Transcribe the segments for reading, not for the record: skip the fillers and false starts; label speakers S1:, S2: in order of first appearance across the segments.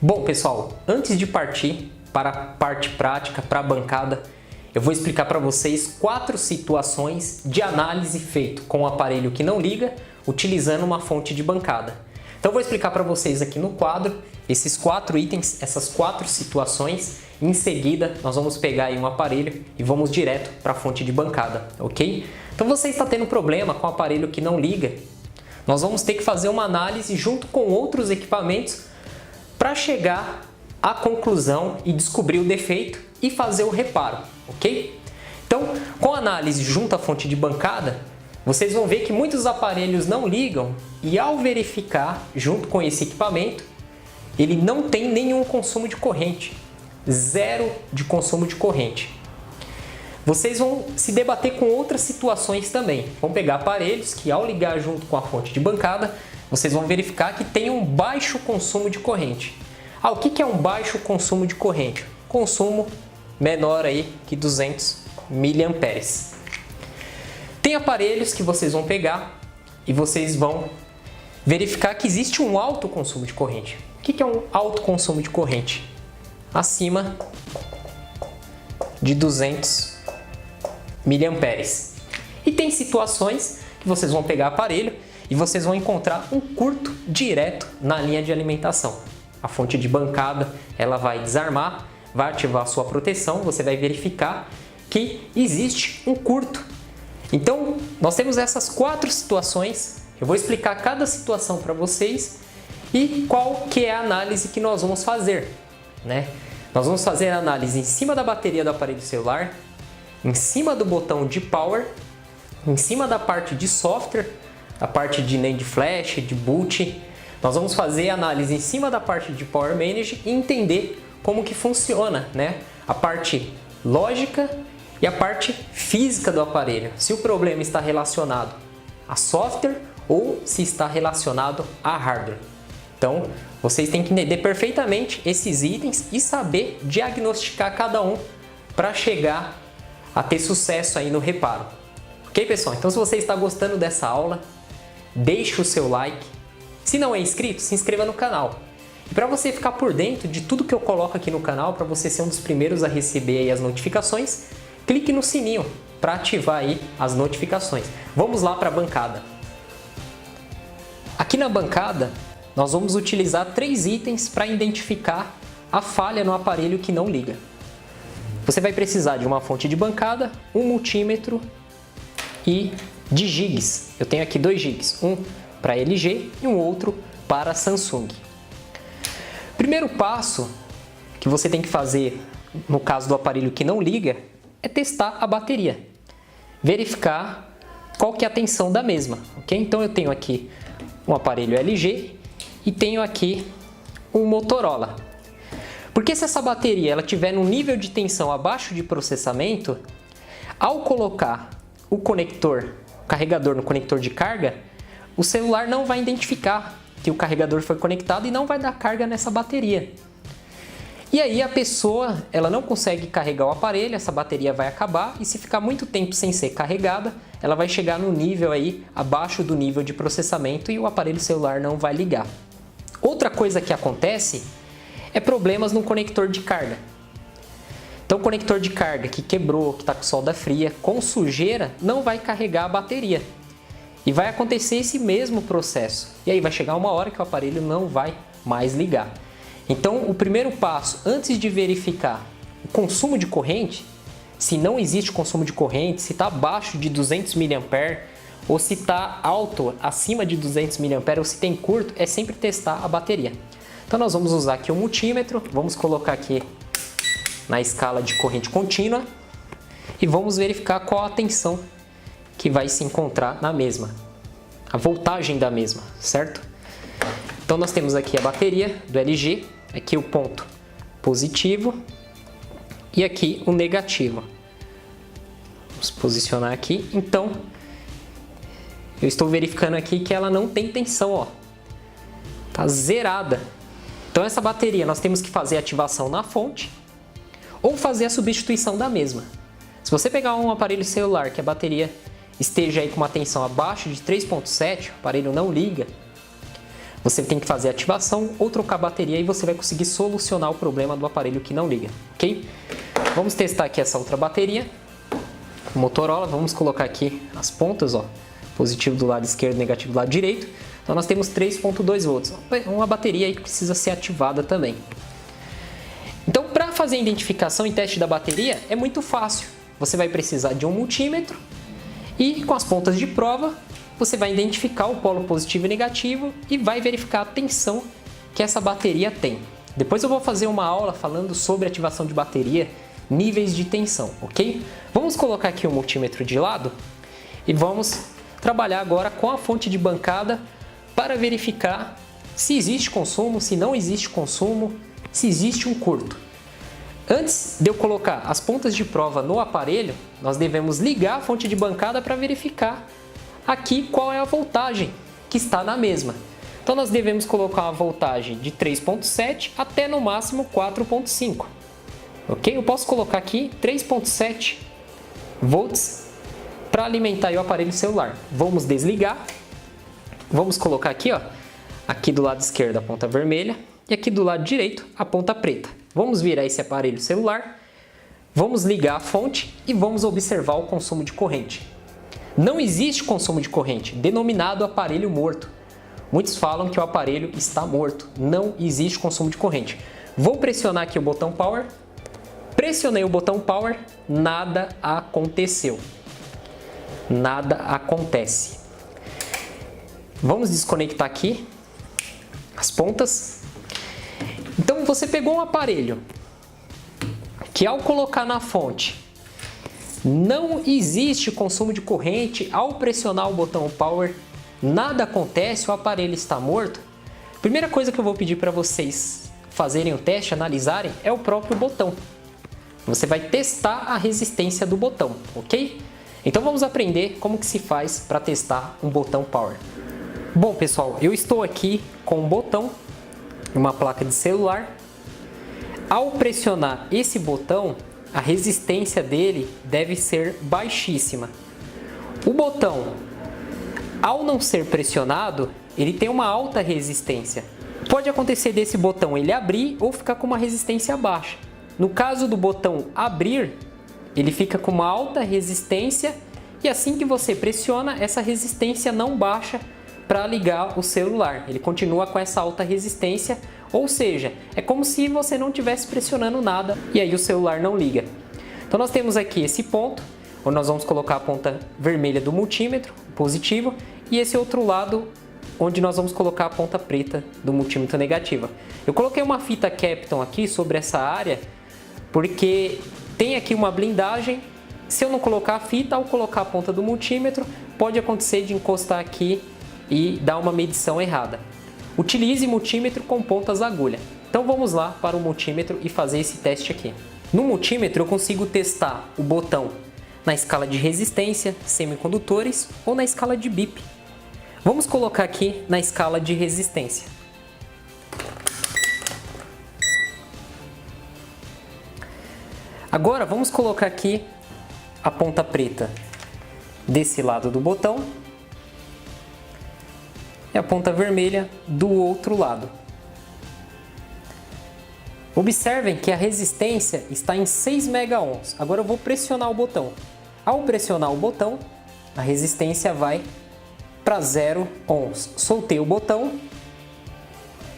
S1: Bom, pessoal, antes de partir para a parte prática, para a bancada, eu vou explicar para vocês 4 situações de análise feito com o aparelho que não liga, utilizando uma fonte de bancada. Então, eu vou explicar para vocês aqui no quadro esses 4 itens, essas 4 situações. Em seguida, nós vamos pegar aí um aparelho e vamos direto para a fonte de bancada, ok? Então, você está tendo problema com o aparelho que não liga, nós vamos ter que fazer uma análise junto com outros equipamentos para chegar à conclusão e descobrir o defeito e fazer o reparo, ok? Então, com a análise junto à fonte de bancada, vocês vão ver que muitos aparelhos não ligam e ao verificar junto com esse equipamento, ele não tem nenhum consumo de corrente, zero de consumo de corrente. Vocês vão se debater com outras situações também. Vão pegar aparelhos que ao ligar junto com a fonte de bancada, vocês vão verificar que tem um baixo consumo de corrente. O que é um baixo consumo de corrente? Consumo menor aí que 200 mA. Tem aparelhos que vocês vão pegar e vocês vão verificar que existe um alto consumo de corrente. O que é um alto consumo de corrente? Acima de 200 mA. E tem situações que vocês vão pegar aparelho e vocês vão encontrar um curto direto na linha de alimentação. A fonte de bancada, ela vai desarmar, vai ativar a sua proteção, você vai verificar que existe um curto. Então, nós temos essas 4 situações, eu vou explicar cada situação para vocês e qual que é a análise que nós vamos fazer, né? Nós vamos fazer a análise em cima da bateria do aparelho celular, em cima do botão de power, em cima da parte de software, a parte de NAND flash, de boot. Nós vamos fazer a análise em cima da parte de Power Manage e entender como que funciona, né? A parte lógica e a parte física do aparelho. Se o problema está relacionado a software ou se está relacionado a hardware. Então, vocês têm que entender perfeitamente esses itens e saber diagnosticar cada um para chegar a ter sucesso aí no reparo. Ok, pessoal? Então, se você está gostando dessa aula, deixe o seu like. Se não é inscrito, se inscreva no canal. E para você ficar por dentro de tudo que eu coloco aqui no canal, para você ser um dos primeiros a receber aí as notificações, clique no sininho para ativar aí as notificações. Vamos lá para a bancada. Aqui na bancada, nós vamos utilizar 3 itens para identificar a falha no aparelho que não liga. Você vai precisar de uma fonte de bancada, um multímetro e de gigs. Eu tenho aqui 2 gigs, um para LG e um outro para Samsung. Primeiro passo que você tem que fazer no caso do aparelho que não liga é testar a bateria, verificar qual que é a tensão da mesma, ok? Então eu tenho aqui um aparelho LG e tenho aqui um Motorola. Porque se essa bateria ela tiver um nível de tensão abaixo de processamento, ao colocar o carregador no conector de carga, o celular não vai identificar que o carregador foi conectado e não vai dar carga nessa bateria. E aí a pessoa ela não consegue carregar o aparelho, essa bateria vai acabar e se ficar muito tempo sem ser carregada, ela vai chegar no nível aí abaixo do nível de processamento e o aparelho celular não vai ligar. Outra coisa que acontece é problemas no conector de carga. Então o conector de carga que quebrou, que está com solda fria, com sujeira, não vai carregar a bateria. E vai acontecer esse mesmo processo. E aí vai chegar uma hora que o aparelho não vai mais ligar. Então o primeiro passo, antes de verificar o consumo de corrente, se não existe consumo de corrente, se está abaixo de 200 mA ou se está alto, acima de 200 mA ou se tem curto, é sempre testar a bateria. Então nós vamos usar aqui o multímetro, vamos colocar aqui na escala de corrente contínua e vamos verificar qual a tensão que vai se encontrar na mesma, a voltagem da mesma, certo? Então nós temos aqui a bateria do LG, aqui o ponto positivo e aqui o negativo. Vamos posicionar aqui. Então, eu estou verificando aqui que ela não tem tensão, ó. Tá zerada. Então essa bateria nós temos que fazer a ativação na fonte ou fazer a substituição da mesma. Se você pegar um aparelho celular que a bateria esteja aí com uma tensão abaixo de 3.7, o aparelho não liga, você tem que fazer a ativação ou trocar a bateria e você vai conseguir solucionar o problema do aparelho que não liga, ok? Vamos testar aqui essa outra bateria, Motorola. Vamos colocar aqui as pontas, ó, positivo do lado esquerdo, negativo do lado direito. Então nós temos 3.2 volts, uma bateria aí que precisa ser ativada também. Então, para fazer a identificação e teste da bateria é muito fácil. Você vai precisar de um multímetro e com as pontas de prova você vai identificar o polo positivo e negativo e vai verificar a tensão que essa bateria tem. Depois eu vou fazer uma aula falando sobre ativação de bateria, níveis de tensão, ok? Vamos colocar aqui o multímetro de lado e vamos trabalhar agora com a fonte de bancada para verificar se existe consumo, se não existe consumo, se existe um curto. Antes de eu colocar as pontas de prova no aparelho, nós devemos ligar a fonte de bancada para verificar aqui qual é a voltagem que está na mesma. Então nós devemos colocar uma voltagem de 3.7 até no máximo 4.5. Ok? Eu posso colocar aqui 3.7 volts para alimentar o aparelho celular. Vamos desligar. Vamos colocar aqui, ó, aqui do lado esquerdo a ponta vermelha e aqui do lado direito a ponta preta. Vamos virar esse aparelho celular, vamos ligar a fonte e vamos observar o consumo de corrente. Não existe consumo de corrente, denominado aparelho morto. Muitos falam que o aparelho está morto, não existe consumo de corrente. Vou pressionar aqui o botão Power, pressionei o botão Power, nada aconteceu. Nada acontece. Vamos desconectar aqui as pontas. Então você pegou um aparelho que ao colocar na fonte não existe consumo de corrente, ao pressionar o botão Power nada acontece, o aparelho está morto. Primeira coisa que eu vou pedir para vocês fazerem o teste, analisarem, é o próprio botão. Você vai testar a resistência do botão, ok? Então vamos aprender como que se faz para testar um botão Power. Bom pessoal, eu estou aqui com um botão, uma placa de celular. Ao pressionar esse botão, a resistência dele deve ser baixíssima. O botão, ao não ser pressionado, ele tem uma alta resistência. Pode acontecer desse botão ele abrir ou ficar com uma resistência baixa. No caso do botão abrir, ele fica com uma alta resistência e assim que você pressiona, essa resistência não baixa para ligar o celular. Ele continua com essa alta resistência, ou seja, é como se você não estivesse pressionando nada e aí o celular não liga. Então nós temos aqui esse ponto, onde nós vamos colocar a ponta vermelha do multímetro, positivo, e esse outro lado, onde nós vamos colocar a ponta preta do multímetro negativa. Eu coloquei uma fita Kapton aqui sobre essa área, porque tem aqui uma blindagem. Se eu não colocar a fita, ao colocar a ponta do multímetro, pode acontecer de encostar aqui e dar uma medição errada. Utilize multímetro com pontas agulha. Então vamos lá para o multímetro e fazer esse teste aqui. No multímetro eu consigo testar o botão na escala de resistência, semicondutores ou na escala de BIP. Vamos colocar aqui na escala de resistência. Agora vamos colocar aqui a ponta preta desse lado do botão e a ponta vermelha do outro lado. Observem que a resistência está em 6 megaohms. Agora eu vou pressionar o botão. Ao pressionar o botão, a resistência vai para 0 ohms. Soltei o botão,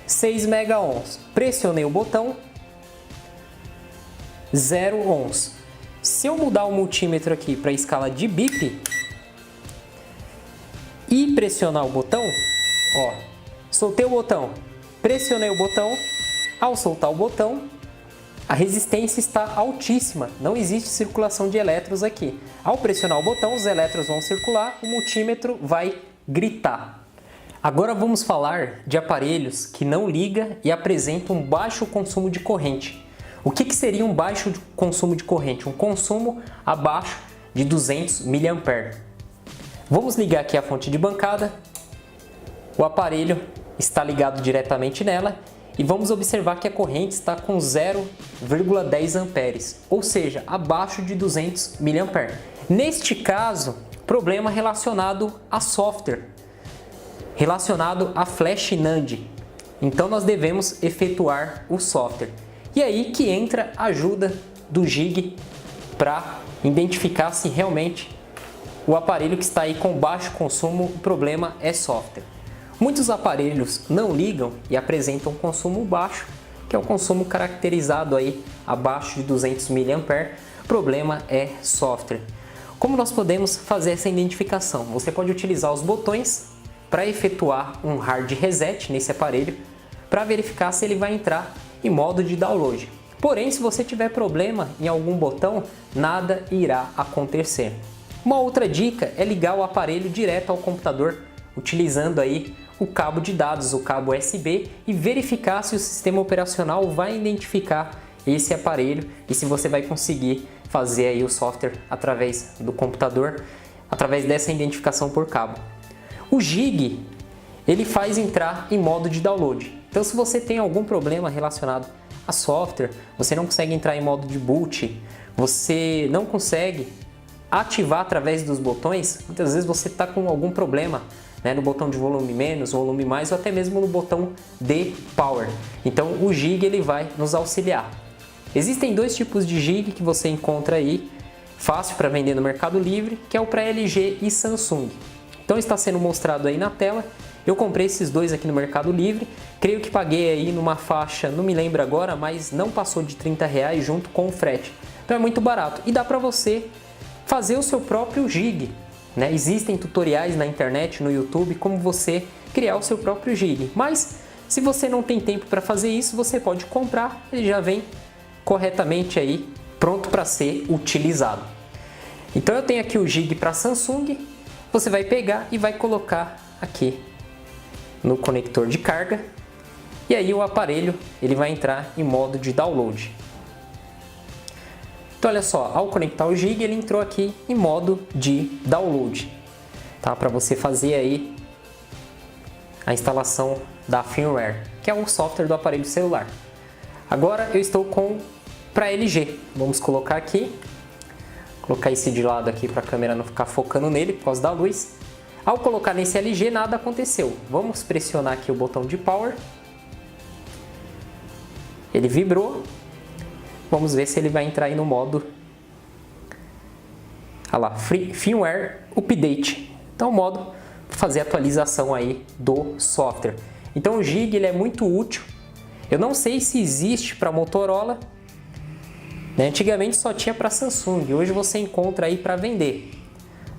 S1: 6 megaohms. Pressionei o botão, 0 ohms. Se eu mudar o multímetro aqui para a escala de BIP e pressionar o botão, ó, soltei o botão, pressionei o botão, ao soltar o botão, a resistência está altíssima, não existe circulação de elétrons aqui. Ao pressionar o botão, os elétrons vão circular, o multímetro vai gritar. Agora vamos falar de aparelhos que não ligam e apresentam um baixo consumo de corrente. O que seria um baixo consumo de corrente? Um consumo abaixo de 200 mA. Vamos ligar aqui a fonte de bancada. O aparelho está ligado diretamente nela e vamos observar que a corrente está com 0,10 amperes, ou seja, abaixo de 200 mA. Neste caso, problema relacionado a software. relacionado a flash NAND. Então nós devemos efetuar o software. E aí que entra a ajuda do Gig para identificar se realmente o aparelho que está aí com baixo consumo, o problema é software. Muitos aparelhos não ligam e apresentam consumo baixo, que é o consumo caracterizado aí abaixo de 200 mAh. O problema é software. Como nós podemos fazer essa identificação? Você pode utilizar os botões para efetuar um hard reset nesse aparelho para verificar se ele vai entrar em modo de download. Porém, se você tiver problema em algum botão, nada irá acontecer. Uma outra dica é ligar o aparelho direto ao computador, utilizando aí o cabo de dados, o cabo USB, e verificar se o sistema operacional vai identificar esse aparelho e se você vai conseguir fazer aí o software através do computador, através dessa identificação por cabo. O Gig, ele faz entrar em modo de download. Então, se você tem algum problema relacionado a software, você não consegue entrar em modo de boot, você não consegue ativar através dos botões, muitas vezes você está com algum problema, né, no botão de volume menos, volume mais, ou até mesmo no botão de power. Então o Gig ele vai nos auxiliar. Existem dois tipos de Gig que você encontra aí, fácil para vender no Mercado Livre, que é o para LG e Samsung. Então está sendo mostrado aí na tela. Eu comprei esses dois aqui no Mercado Livre, creio que paguei aí numa faixa, não me lembro agora, mas não passou de R$30 junto com o frete. Então é muito barato e dá para você fazer o seu próprio Gig, né? Existem tutoriais na internet, no YouTube, como você criar o seu próprio Gig. Mas se você não tem tempo para fazer isso, você pode comprar, ele já vem corretamente aí, pronto para ser utilizado. Então eu tenho aqui o Gig para Samsung, você vai pegar e vai colocar aqui no conector de carga, e aí o aparelho ele vai entrar em modo de download. Então olha só, ao conectar o Gig ele entrou aqui em modo de download, tá? Para você fazer aí a instalação da firmware, que é o software do aparelho celular. Agora eu estou com para LG, vamos colocar aqui, colocar esse de lado aqui para a câmera não ficar focando nele por causa da luz. Ao colocar nesse LG nada aconteceu, vamos pressionar aqui o botão de power, ele vibrou. Vamos ver se ele vai entrar aí no modo, olha lá, firmware update. Então o modo para fazer a atualização aí do software. Então o Gig ele é muito útil. Eu não sei se existe para Motorola, né? Antigamente só tinha para Samsung, hoje você encontra aí para vender.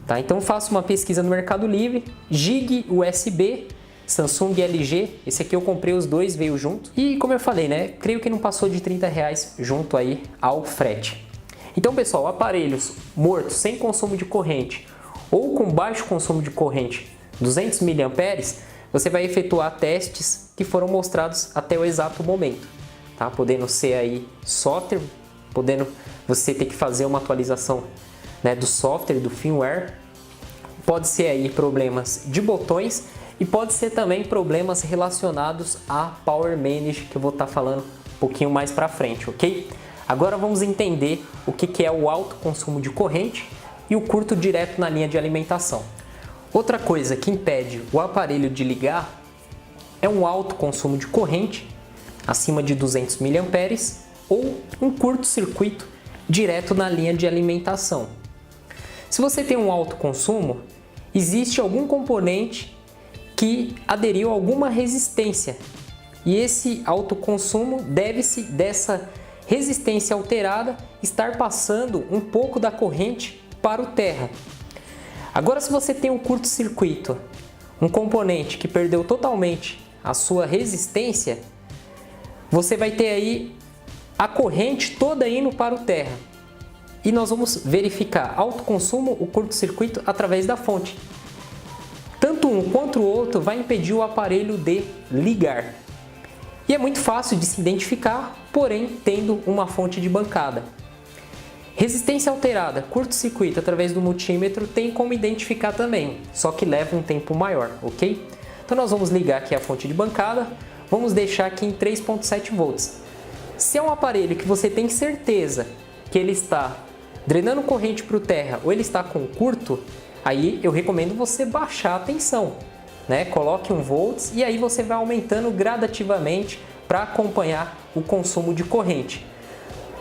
S1: Tá? Então faça uma pesquisa no Mercado Livre, Gig USB, Samsung e LG, esse aqui eu comprei os dois, veio junto. E como eu falei, né, creio que não passou de R$30 junto aí ao frete. Então pessoal, aparelhos mortos sem consumo de corrente ou com baixo consumo de corrente, 200 mA, você vai efetuar testes que foram mostrados até o exato momento. Tá? Podendo ser aí software, podendo você ter que fazer uma atualização, né, do software, do firmware. Pode ser aí problemas de botões e pode ser também problemas relacionados a Power Manage, que eu vou estar falando um pouquinho mais para frente, ok? Agora vamos entender o que é o alto consumo de corrente e o curto direto na linha de alimentação. Outra coisa que impede o aparelho de ligar é um alto consumo de corrente, acima de 200 mA, ou um curto-circuito direto na linha de alimentação. Se você tem um alto consumo, existe algum componente que aderiu a alguma resistência, e esse alto consumo deve-se dessa resistência alterada estar passando um pouco da corrente para o terra. Agora, se você tem um curto-circuito, um componente que perdeu totalmente a sua resistência, você vai ter aí a corrente toda indo para o terra. E nós vamos verificar alto consumo, o curto-circuito através da fonte. Tanto um quanto o outro vai impedir o aparelho de ligar. E é muito fácil de se identificar, porém tendo uma fonte de bancada. Resistência alterada, curto-circuito através do multímetro tem como identificar também, só que leva um tempo maior, ok? Então nós vamos ligar aqui a fonte de bancada, vamos deixar aqui em 3.7 volts. Se é um aparelho que você tem certeza que ele está drenando corrente para o terra ou ele está com curto, aí eu recomendo você baixar a tensão. né? Coloque 1 volts e aí você vai aumentando gradativamente para acompanhar o consumo de corrente.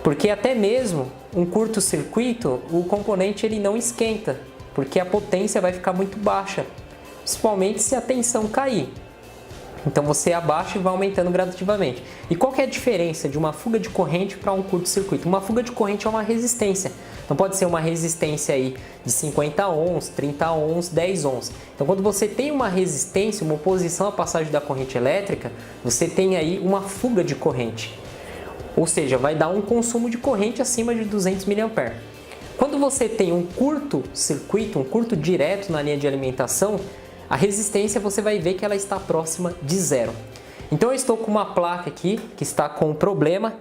S1: Porque até mesmo um curto-circuito, o componente ele não esquenta, porque a potência vai ficar muito baixa, principalmente se a tensão cair. Então você abaixa e vai aumentando gradativamente. E qual que é a diferença de uma fuga de corrente para um curto-circuito? Uma fuga de corrente é uma resistência. Então pode ser uma resistência aí de 50 ohms, 30 ohms, 10 ohms. Então quando você tem uma resistência, uma oposição à passagem da corrente elétrica, você tem aí uma fuga de corrente. Ou seja, vai dar um consumo de corrente acima de 200 mA. Quando você tem um curto-circuito, um curto direto na linha de alimentação, a resistência você vai ver que ela está próxima de zero. Então eu estou com uma placa aqui que está com um problema,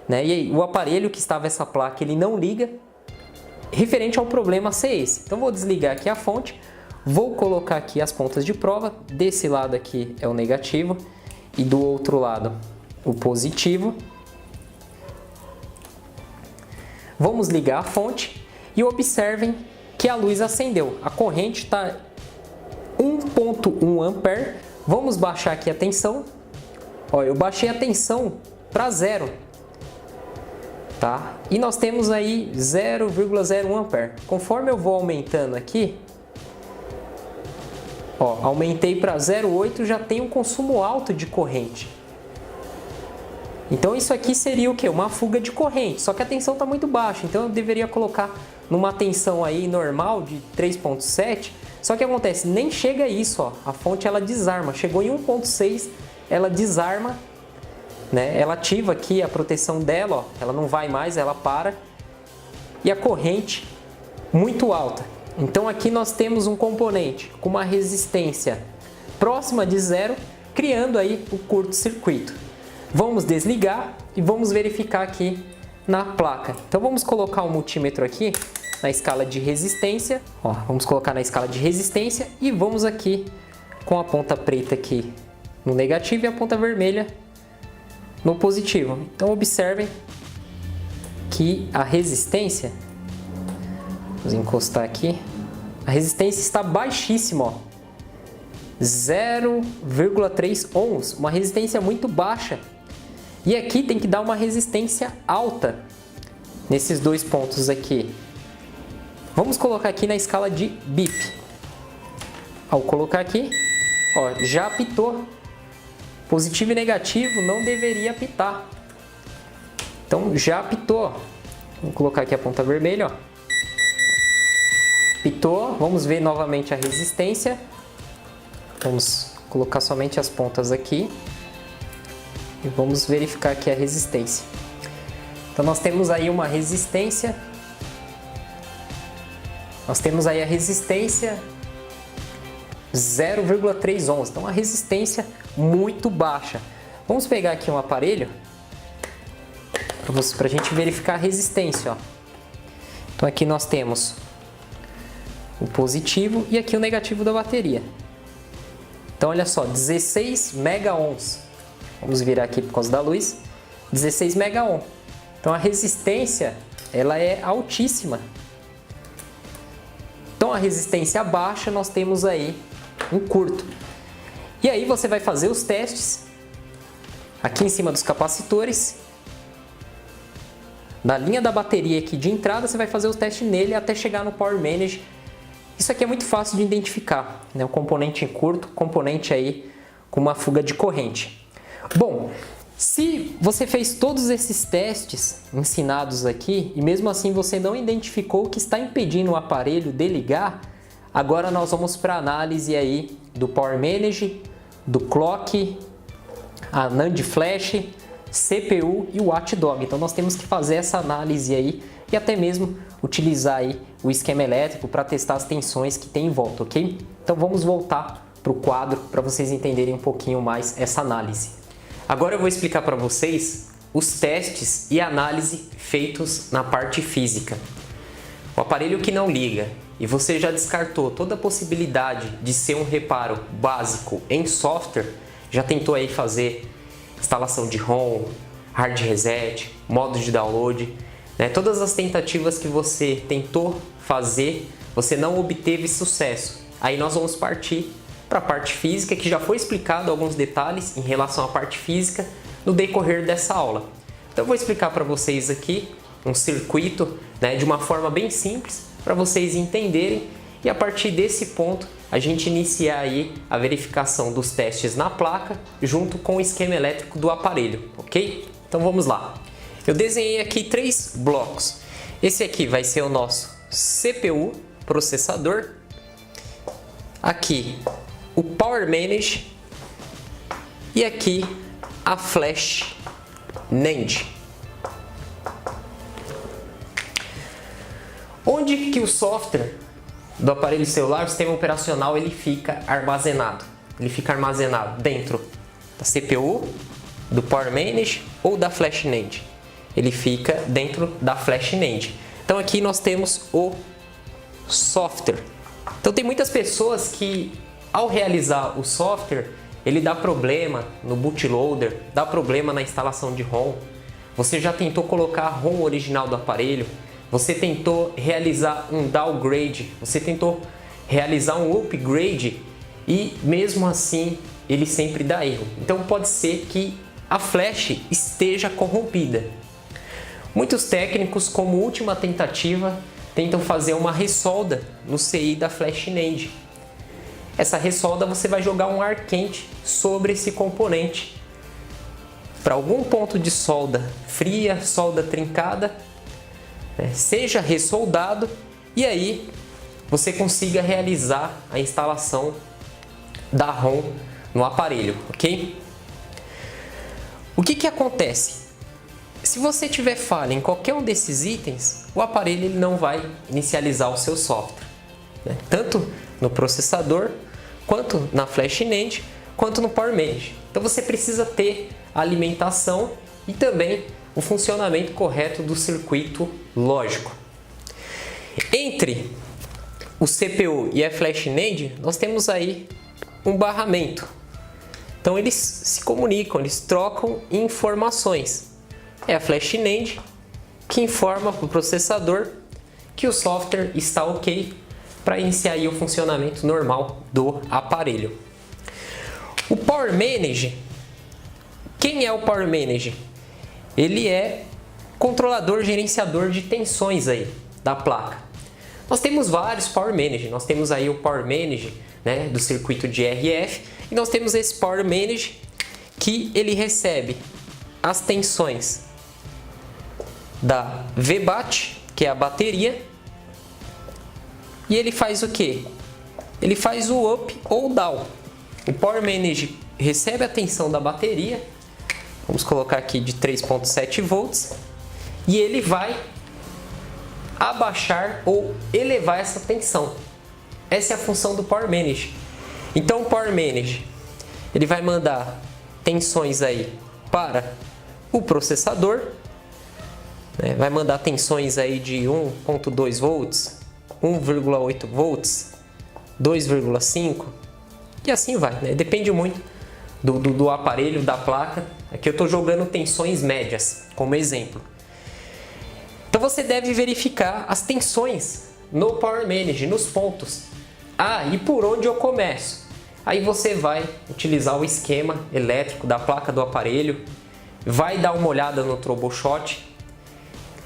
S1: né? E aí, o aparelho que estava essa placa ele não liga, referente ao problema ser esse. Então vou desligar aqui a fonte, vou colocar aqui as pontas de prova, desse lado aqui é o negativo e do outro lado o positivo. Vamos ligar a fonte e observem que a luz acendeu. A corrente está 1.1 ampere. Vamos baixar aqui a tensão. Ó, eu baixei a tensão para zero, tá? E nós temos aí 0,01 ampere. Conforme eu vou aumentando aqui, ó, aumentei para 0,8, já tem um consumo alto de corrente. Então isso aqui seria o que? Uma fuga de corrente, só que a tensão está muito baixa, então eu deveria colocar numa tensão aí normal de 3.7, só que acontece, nem chega a isso, ó, a fonte ela desarma, chegou em 1.6, ela desarma, né? Ela ativa aqui a proteção dela, ó, ela não vai mais, ela para, e a corrente muito alta. Então aqui nós temos um componente com uma resistência próxima de zero, criando aí o curto-circuito. Vamos desligar e vamos verificar aqui na placa. Então vamos colocar o multímetro aqui na escala de resistência. Ó, vamos colocar na escala de resistência e vamos aqui com a ponta preta aqui no negativo e a ponta vermelha no positivo. Então observem que a resistência, vamos encostar aqui, a resistência está baixíssima, ó, 0,3 ohms, uma resistência muito baixa. E aqui tem que dar uma resistência alta nesses dois pontos aqui. Vamos colocar aqui na escala de BIP. Ao colocar aqui, ó, já apitou. Positivo e negativo não deveria apitar. Então já apitou. Vamos colocar aqui a ponta vermelha, ó. Apitou. Vamos ver novamente a resistência. Vamos colocar somente as pontas aqui. E vamos verificar aqui a resistência. Então nós temos aí uma resistência. Nós temos aí a resistência 0,3 ohms. Então a resistência muito baixa. Vamos pegar aqui um aparelho para a gente verificar a resistência, ó. Então aqui nós temos o positivo e aqui o negativo da bateria. Então olha só, 16 mega ohms. Vamos virar aqui por causa da luz. 16 mega ohm. Então a resistência ela é altíssima. Então a resistência baixa nós temos aí um curto. E aí você vai fazer os testes aqui em cima dos capacitores. Na linha da bateria aqui de entrada você vai fazer o teste nele até chegar no Power Manage. Isso aqui é muito fácil de identificar, né? O componente em curto, componente aí com uma fuga de corrente. Bom, se você fez todos esses testes ensinados aqui e mesmo assim você não identificou o que está impedindo o aparelho de ligar, agora nós vamos para a análise aí do Power Manage, do Clock, a NAND Flash, CPU e o Watchdog. Então nós temos que fazer essa análise aí e até mesmo utilizar aí o esquema elétrico para testar as tensões que tem em volta, ok? Então vamos voltar para o quadro para vocês entenderem um pouquinho mais essa análise. Agora eu vou explicar para vocês os testes e análise feitos na parte física. O aparelho que não liga e você já descartou toda a possibilidade de ser um reparo básico em software, já tentou aí fazer instalação de ROM, hard reset, modo de download, né? Todas as tentativas que você tentou fazer, você não obteve sucesso. Aí nós vamos partir para a parte física, que já foi explicado alguns detalhes em relação à parte física no decorrer dessa aula. Então eu vou explicar para vocês aqui um circuito, né, de uma forma bem simples para vocês entenderem, e a partir desse ponto a gente iniciar aí a verificação dos testes na placa junto com o esquema elétrico do aparelho, ok? Então vamos lá. Eu desenhei aqui 3 blocos. Esse aqui vai ser o nosso CPU, processador. Aqui o Power Manage e aqui a Flash NAND. Onde que o software do aparelho celular, o sistema operacional, ele fica armazenado? Ele fica armazenado dentro da CPU, do Power Manage ou da Flash NAND? Ele fica dentro da Flash NAND. Então aqui nós temos o software. Então tem muitas pessoas que, ao realizar o software, ele dá problema no bootloader, dá problema na instalação de ROM. Você já tentou colocar a ROM original do aparelho, você tentou realizar um downgrade, você tentou realizar um upgrade e mesmo assim ele sempre dá erro. Então pode ser que a flash esteja corrompida. Muitos técnicos, como última tentativa, tentam fazer uma ressolda no CI da Flash NAND. Essa ressolda você vai jogar um ar quente sobre esse componente para algum ponto de solda fria, solda trincada, né, seja ressoldado e aí você consiga realizar a instalação da ROM no aparelho, ok? O que acontece? Se você tiver falha em qualquer um desses itens, o aparelho ele não vai inicializar o seu software, né? Tanto no processador, quanto na Flash NAND, quanto no Power Manage. Então você precisa ter a alimentação e também o funcionamento correto do circuito lógico. Entre o CPU e a Flash NAND, nós temos aí um barramento. Então eles se comunicam, eles trocam informações. É a Flash NAND que informa para o processador que o software está ok para iniciar aí o funcionamento normal do aparelho. O Power Manage, quem é o Power Manage? Ele é controlador, gerenciador de tensões aí da placa. Nós temos vários Power Manage, nós temos aí o Power Manage, né, do circuito de RF, e nós temos esse Power Manage que ele recebe as tensões da VBAT, que é a bateria, e ele faz o que? Ele faz o up ou down. O Power Manage recebe a tensão da bateria, vamos colocar aqui de 3.7 volts, e ele vai abaixar ou elevar essa tensão. Essa é a função do Power Manage. Então o Power Manage ele vai mandar tensões aí para o processador, né? Vai mandar tensões aí de 1.2 volts, 1,8 volts, 2,5 e assim vai, né? Depende muito do aparelho, da placa. Aqui eu estou jogando tensões médias como exemplo. Então você deve verificar as tensões no Power Manage, nos pontos. Ah, e por onde eu começo? Aí você vai utilizar o esquema elétrico da placa do aparelho, vai dar uma olhada no troubleshoot,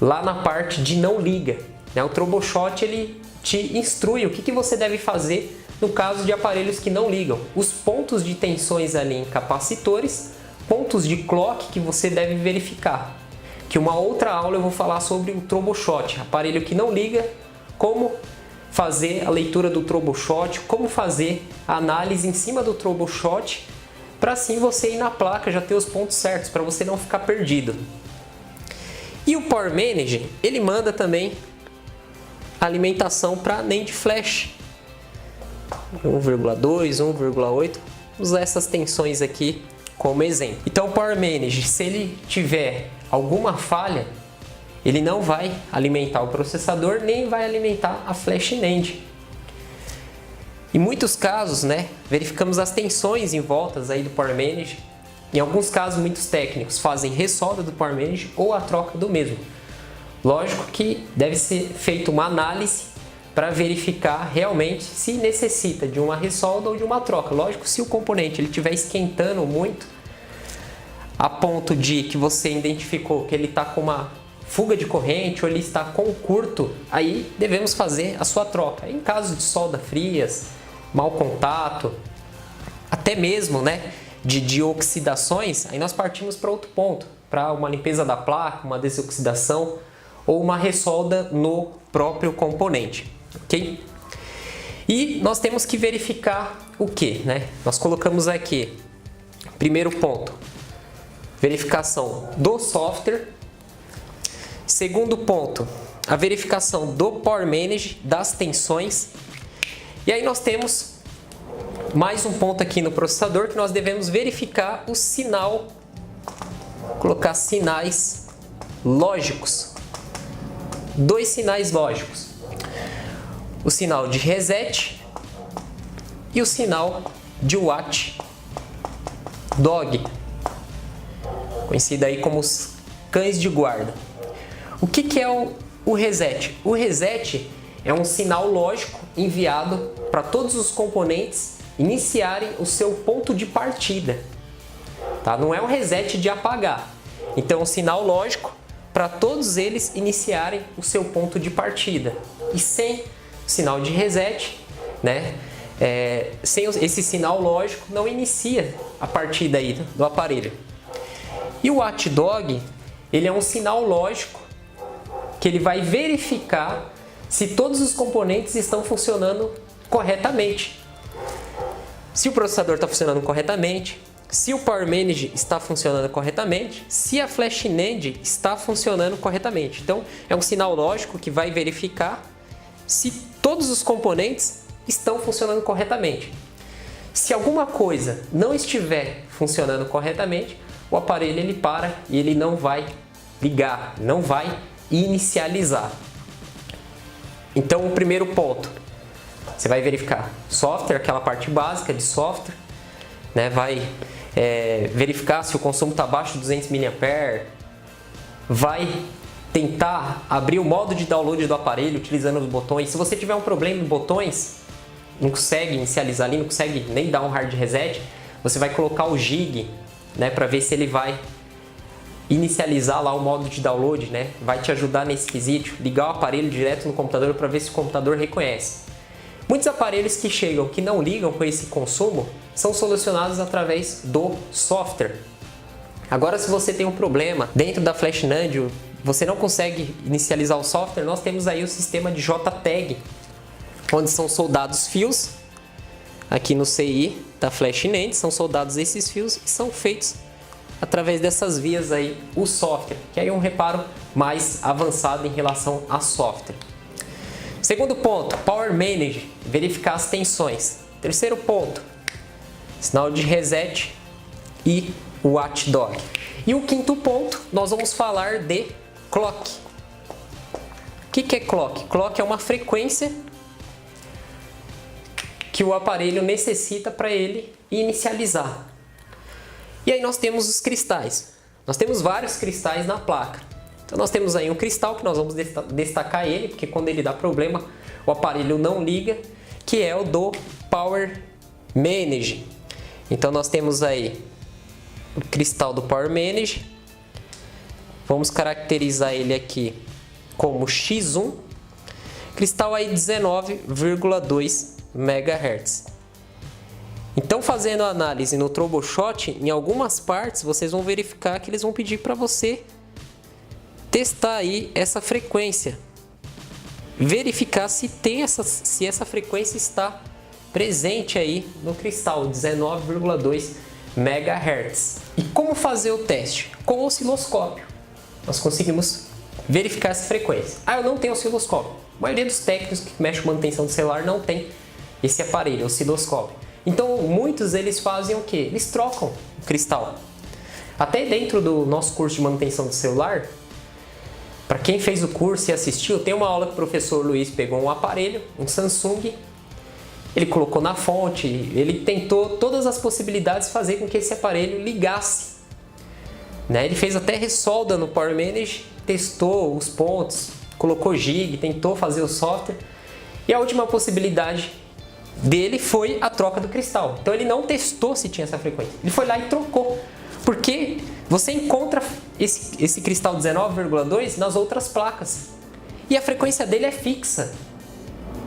S1: lá na parte de não liga, né? O troubleshoot ele te instrui o que você deve fazer no caso de aparelhos que não ligam. Os pontos de tensões ali em capacitores, pontos de clock que você deve verificar. Que uma outra aula eu vou falar sobre o troubleshoot, aparelho que não liga, como fazer a leitura do troubleshoot, como fazer a análise em cima do troubleshoot, para assim você ir na placa já ter os pontos certos, para você não ficar perdido. E o Power Manage, ele manda também alimentação para NAND Flash 1,2, 1,8, usar essas tensões aqui como exemplo. Então o Power Manage, se ele tiver alguma falha, ele não vai alimentar o processador, nem vai alimentar a Flash NAND. Em muitos casos, né, verificamos as tensões em voltas aí do Power Manage. Em alguns casos, muitos técnicos fazem ressolda do Power Manage ou a troca do mesmo. Lógico que deve ser feita uma análise para verificar realmente se necessita de uma ressolda ou de uma troca. Lógico, se o componente ele estiver esquentando muito, a ponto de que você identificou que ele está com uma fuga de corrente ou ele está com curto, aí devemos fazer a sua troca. Em caso de solda frias, mau contato, até mesmo de oxidações, aí nós partimos para outro ponto, para uma limpeza da placa, uma desoxidação ou uma ressolda no próprio componente, ok? E nós temos que verificar o que, Nós colocamos aqui, primeiro ponto, verificação do software. Segundo ponto, a verificação do Power Manage, das tensões. E aí nós temos mais um ponto aqui no processador que nós devemos verificar o sinal, colocar sinais lógicos. Dois sinais lógicos. O sinal de reset e o sinal de watch dog, conhecido aí como os cães de guarda. O que é o reset? O reset é um sinal lógico enviado para todos os componentes iniciarem o seu ponto de partida. Tá? Não é um reset de apagar. Então, é um sinal lógico para todos eles iniciarem o seu ponto de partida. E sem o sinal de reset, sem esse sinal lógico, não inicia a partida aí do aparelho. E o watchdog, ele é um sinal lógico que ele vai verificar se todos os componentes estão funcionando corretamente. Se o processador está funcionando corretamente, se o Power Manage está funcionando corretamente, se a Flash NAND está funcionando corretamente. Então, é um sinal lógico que vai verificar se todos os componentes estão funcionando corretamente. Se alguma coisa não estiver funcionando corretamente, o aparelho ele para e ele não vai ligar, não vai inicializar. Então, o primeiro ponto, você vai verificar software, aquela parte básica de software, vai verificar se o consumo está abaixo de 200 mAh, vai tentar abrir o modo de download do aparelho utilizando os botões. Se você tiver um problema em botões, não consegue inicializar ali, não consegue nem dar um hard reset, você vai colocar o jig, para ver se ele vai inicializar lá o modo de download, vai te ajudar nesse quesito, ligar o aparelho direto no computador para ver se o computador reconhece. Muitos aparelhos que chegam, que não ligam com esse consumo, são solucionados através do software. Agora, se você tem um problema dentro da Flash NAND, você não consegue inicializar o software, nós temos aí o sistema de JTAG, onde são soldados fios, aqui no CI da Flash NAND, são soldados esses fios e são feitos através dessas vias aí o software, que aí é um reparo mais avançado em relação a software. Segundo ponto, Power Manage, verificar as tensões. Terceiro ponto, sinal de reset e watchdog. E o quinto ponto, nós vamos falar de clock. O que é clock? Clock é uma frequência que o aparelho necessita para ele inicializar. E aí nós temos os cristais. Nós temos vários cristais na placa. Então nós temos aí um cristal que nós vamos destacar ele, porque quando ele dá problema o aparelho não liga, que é o do Power Manage. Então nós temos aí o cristal do Power Manage. Vamos caracterizar ele aqui como X1. Cristal aí 19,2 MHz. Então, fazendo a análise no troubleshot, em algumas partes vocês vão verificar que eles vão pedir para você testar aí essa frequência, verificar se essa frequência está presente aí no cristal 19,2 MHz. E como fazer o teste? Com o osciloscópio. Nós conseguimos verificar essa frequência. Eu não tenho osciloscópio. A maioria dos técnicos que mexem com manutenção do celular não tem esse aparelho, osciloscópio. Então, muitos eles fazem o quê? Eles trocam o cristal. Até dentro do nosso curso de manutenção do celular, para quem fez o curso e assistiu, tem uma aula que o professor Luiz pegou um aparelho, um Samsung, ele colocou na fonte, ele tentou todas as possibilidades de fazer com que esse aparelho ligasse. Ele fez até ressolda no Power Manage, testou os pontos, colocou jig, tentou fazer o software E a última possibilidade dele foi a troca do cristal. Então ele não testou se tinha essa frequência. Ele foi lá e trocou. Porque você encontra esse cristal 19,2 nas outras placas. E a frequência dele é fixa.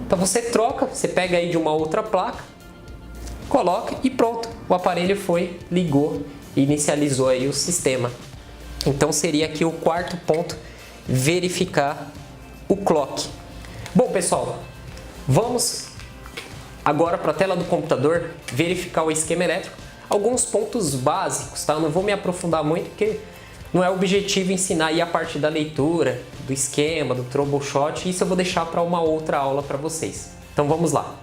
S1: Então você troca, você pega aí de uma outra placa, coloca e pronto. O aparelho foi, ligou e inicializou aí o sistema. Então seria aqui o quarto ponto, verificar o clock. Bom, pessoal, vamos agora para a tela do computador verificar o esquema elétrico. Alguns pontos básicos, tá? Eu não vou me aprofundar muito porque não é objetivo ensinar aí a parte da leitura, do esquema, do troubleshot. Isso eu vou deixar para uma outra aula para vocês. Então vamos lá.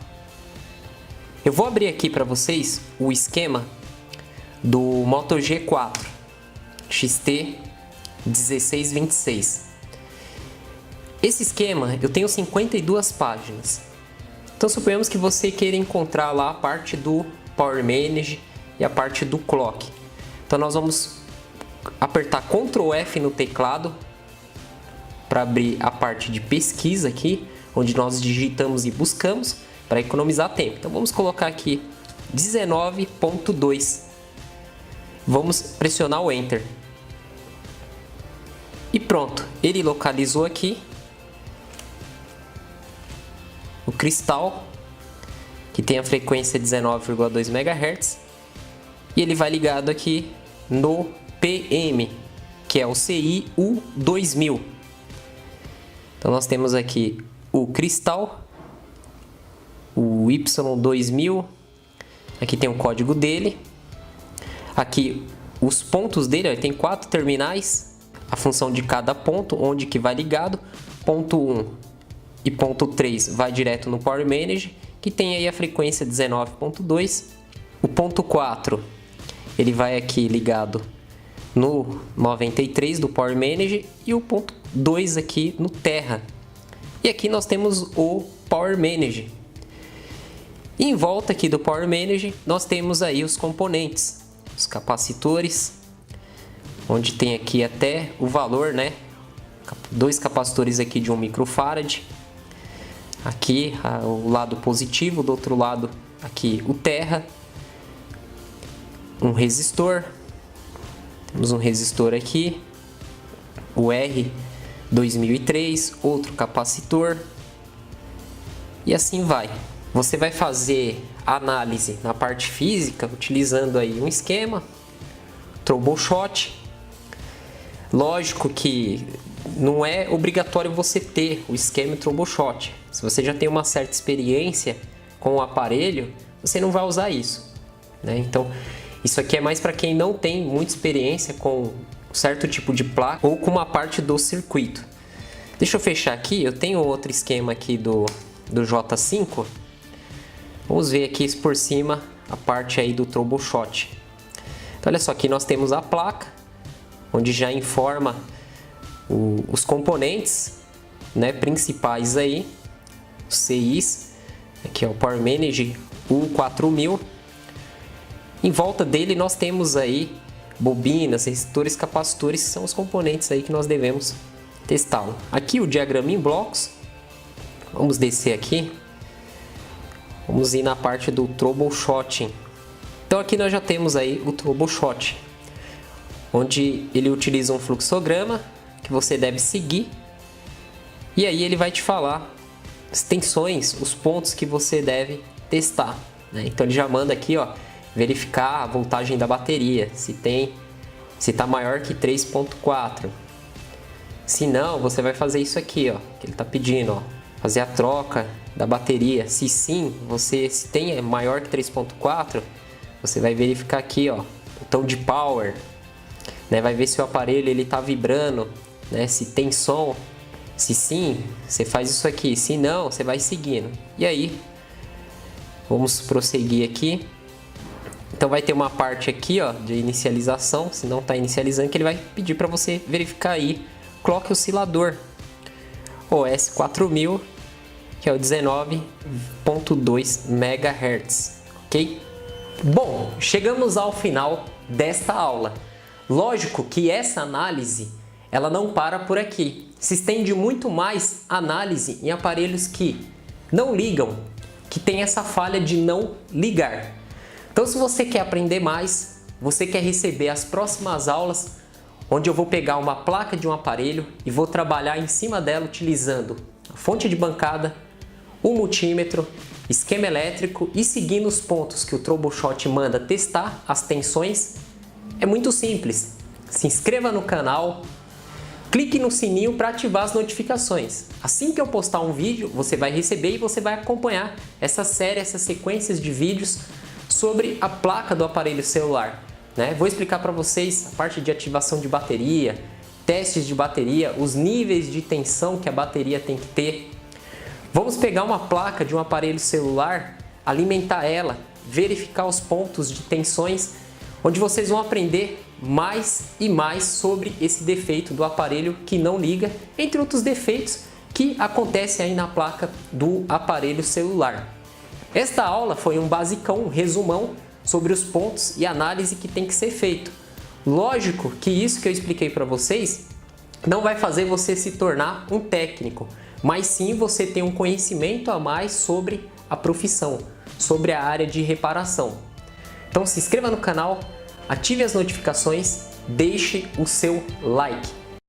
S1: Eu vou abrir aqui para vocês o esquema do Moto G4 XT1626. Esse esquema eu tenho 52 páginas. Então suponhamos que você queira encontrar lá a parte do Power Manage e a parte do Clock. Então nós vamos apertar Ctrl F no teclado para abrir a parte de pesquisa aqui, onde nós digitamos e buscamos para economizar tempo. Então vamos colocar aqui 19.2. Vamos pressionar o Enter. E pronto, ele localizou aqui o cristal, que tem a frequência 19,2 MHz, e ele vai ligado aqui no PM, que é o CI-U2000. Então nós temos aqui o cristal, o Y2000, aqui tem o código dele, aqui os pontos dele, ó, tem 4 terminais, a função de cada ponto, onde que vai ligado, ponto 1 e ponto 3 vai direto no Power Manager, que tem aí a frequência 19.2, o ponto 4 ele vai aqui ligado no 93 do Power Manager e o ponto 2 aqui no Terra. E aqui nós temos o Power Manager. E em volta aqui do Power Manager nós temos aí os componentes, os capacitores, onde tem aqui até o valor, né? 2 capacitores aqui de 1 microfarad. Aqui o lado positivo, do outro lado aqui o Terra. Um resistor, temos um resistor aqui, o R2003, outro capacitor e assim vai. Você vai fazer análise na parte física utilizando aí um esquema, troubleshot. Lógico que não é obrigatório você ter o esquema e troubleshot. Se você já tem uma certa experiência com o aparelho, você não vai usar isso, né? Então isso aqui é mais para quem não tem muita experiência com um certo tipo de placa ou com uma parte do circuito. Deixa eu fechar aqui, eu tenho outro esquema aqui do J5. Vamos ver aqui por cima a parte aí do troubleshot. Então olha só, aqui nós temos a placa, onde já informa os componentes, né, principais aí, os CIs, aqui é o Power Manager U4000. Em volta dele nós temos aí bobinas, resistores, capacitores, que são os componentes aí que nós devemos testá-lo. Aqui o diagrama em blocos. Vamos descer aqui. Vamos ir na parte do troubleshooting. Então aqui nós já temos aí o troubleshot, onde ele utiliza um fluxograma que você deve seguir. E aí ele vai te falar as tensões, os pontos que você deve testar, né? Então ele já manda aqui, ó, verificar a voltagem da bateria, se está maior que 3.4. Se não, você vai fazer isso aqui, ó, que ele está pedindo, ó, fazer a troca da bateria. Se sim, se tem maior que 3.4, você vai verificar aqui, ó, botão de power, né? Vai ver se o aparelho ele está vibrando, né? Se tem som. Se sim, você faz isso aqui. Se não, você vai seguindo. E aí, vamos prosseguir aqui. Então vai ter uma parte aqui, ó, de inicialização, se não está inicializando, que ele vai pedir para você verificar aí clock oscilador, OS4000, que é o 19.2 MHz, ok? Bom, chegamos ao final desta aula. Lógico que essa análise, ela não para por aqui. Se estende muito mais análise em aparelhos que não ligam, que tem essa falha de não ligar. Então, se você quer aprender mais, você quer receber as próximas aulas, onde eu vou pegar uma placa de um aparelho e vou trabalhar em cima dela utilizando a fonte de bancada, o multímetro, esquema elétrico e seguindo os pontos que o Troubleshot manda testar as tensões, é muito simples. Se inscreva no canal, clique no sininho para ativar as notificações. Assim que eu postar um vídeo, você vai receber e você vai acompanhar essa série, essas sequências de vídeos sobre a placa do aparelho celular. Vou explicar para vocês a parte de ativação de bateria, testes de bateria, os níveis de tensão que a bateria tem que ter. Vamos pegar uma placa de um aparelho celular, alimentar ela, verificar os pontos de tensões, onde vocês vão aprender mais e mais sobre esse defeito do aparelho que não liga, entre outros defeitos que acontecem aí na placa do aparelho celular. Esta aula foi um basicão, um resumão sobre os pontos e análise que tem que ser feito. Lógico que isso que eu expliquei para vocês não vai fazer você se tornar um técnico, mas sim você ter um conhecimento a mais sobre a profissão, sobre a área de reparação. Então se inscreva no canal, ative as notificações, deixe o seu like.